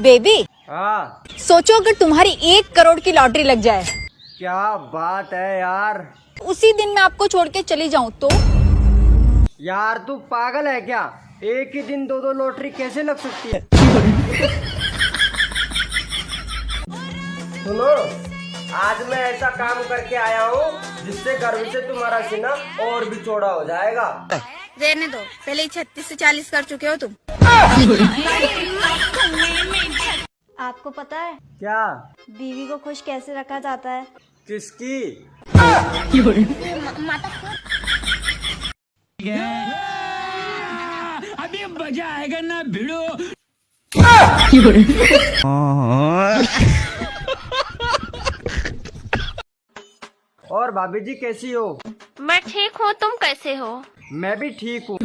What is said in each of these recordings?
Baby, हाँ सोचो अगर तुम्हारी 1 करोड़ की लॉटरी लग जाए, क्या बात है यार। उसी दिन मैं आपको छोड़ के चली जाऊं तो? यार तू पागल है क्या? एक ही दिन 2-2 लॉटरी कैसे लग सकती है? सुनो, आज मैं ऐसा काम करके आया हूँ जिससे गर्व से तुम्हारा सीना और भी चौड़ा हो जाएगा। रहने दो, पहले ही 36 से 40 कर चुके हो तुम। आपको पता है क्या? बीवी को खुश कैसे रखा जाता है? किसकी? अभी मजा आएगा ना भिड़ो। और भाभी जी कैसी हो? मैं ठीक हूँ, तुम कैसे हो? मैं भी ठीक हूँ।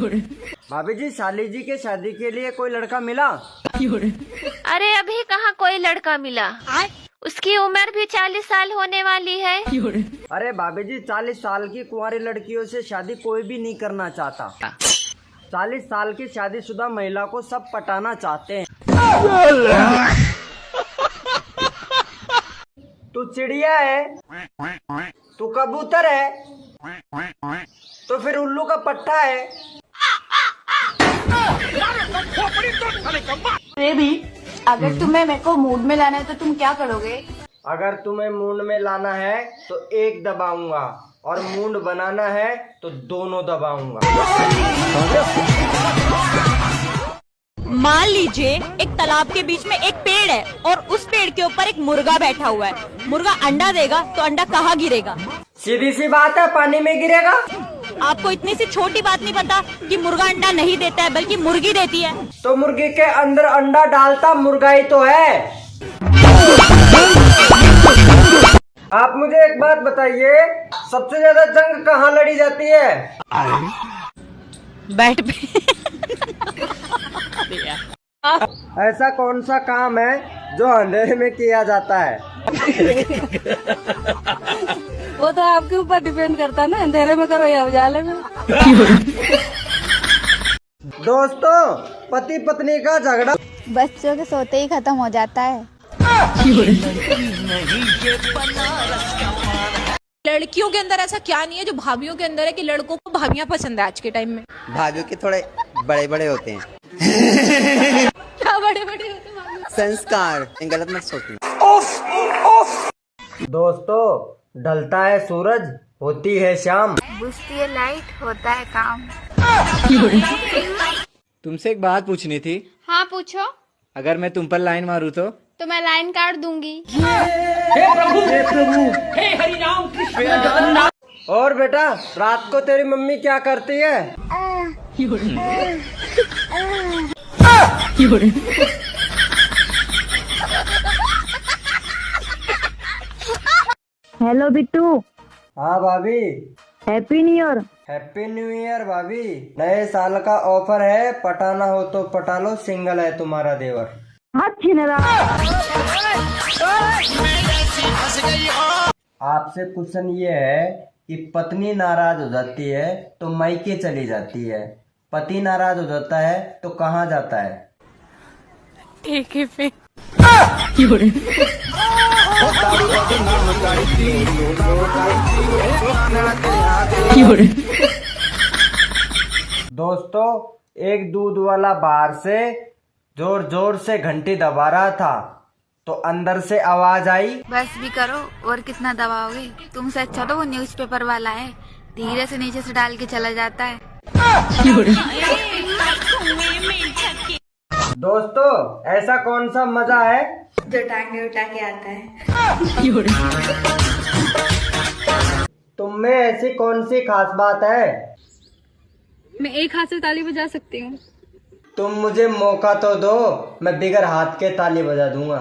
भाभी जी, साली जी के शादी के लिए कोई लड़का मिला? अरे अभी कहाँ कोई लड़का मिला, उसकी उम्र भी 40 साल होने वाली है। अरे भाभी जी, 40 साल की कुंवारी लड़कियों से शादी कोई भी नहीं करना चाहता। 40 साल की शादीशुदा महिला को सब पटाना चाहते हैं। तू चिड़िया है, तू कबूतर है, तो फिर उल्लू का पट्टा है। बेबी, अगर तुम्हें मेरे को मूड में लाना है तो तुम क्या करोगे? अगर तुम्हें मूड में लाना है तो एक दबाऊंगा, और मूड बनाना है तो दोनों दबाऊंगा। मान लीजिए एक तालाब के बीच में एक पेड़ है और उस पेड़ के ऊपर एक मुर्गा बैठा हुआ है। मुर्गा अंडा देगा तो अंडा कहाँ गिरेगा? सीधी सी बात है, पानी में गिरेगा। आपको इतनी सी छोटी बात नहीं पता कि मुर्गा अंडा नहीं देता है बल्कि मुर्गी देती है। तो मुर्गी के अंदर अंडा डालता मुर्गा ही तो है। आप मुझे एक बात बताइए, सबसे ज्यादा जंग कहाँ लड़ी जाती है? बैठ पे। ऐसा कौन सा काम है जो अंधेरे में किया जाता है? वो तो आपके ऊपर डिपेंड करता है ना, अंधेरे में करो या उजाले में। दोस्तों, पति पत्नी का झगड़ा बच्चों के सोते ही खत्म हो जाता है। लड़कियों के अंदर ऐसा क्या नहीं है जो भाभियों के अंदर है कि लड़कों को भाभियां पसंद है आज के टाइम में? भाभी के थोड़े बड़े बड़े होते हैं। क्या बड़े बड़े होते हैं? संस्कार, गलत मत सोचना। दोस्तों, ढलता है सूरज, होती है शाम। बुझती है लाइट, होता है काम। तुमसे एक बात पूछनी थी। हाँ पूछो। अगर मैं तुम पर लाइन मारूं तो मैं लाइन काट दूंगी। और बेटा, रात को तेरी मम्मी क्या करती है? हेलो बिट्टू, हाँ भाभी। Happy new year. Happy new year भाभी। नए साल का ऑफर है, पटाना हो तो पटा लो, सिंगल है तुम्हारा देवर। आपसे क्वेश्चन ये है कि पत्नी नाराज हो जाती है तो मायके चली जाती है, पति नाराज हो जाता है तो कहाँ जाता है? ठेके पे। दोस्तों, एक दूध वाला बाहर से जोर जोर से घंटी दबा रहा था तो अंदर से आवाज आई, बस भी करो, और कितना दबाओगे? तुमसे अच्छा तो वो न्यूज़पेपर वाला है, धीरे से नीचे से डाल के चला जाता है। दोस्तों, ऐसा कौन सा मजा है जो टांगे उठा के आता है। तुम में ऐसी कौन सी खास बात है? मैं एक हाथ से ताली बजा सकती हूँ। तुम मुझे मौका तो दो, मैं बिगर हाथ के ताली बजा दूंगा।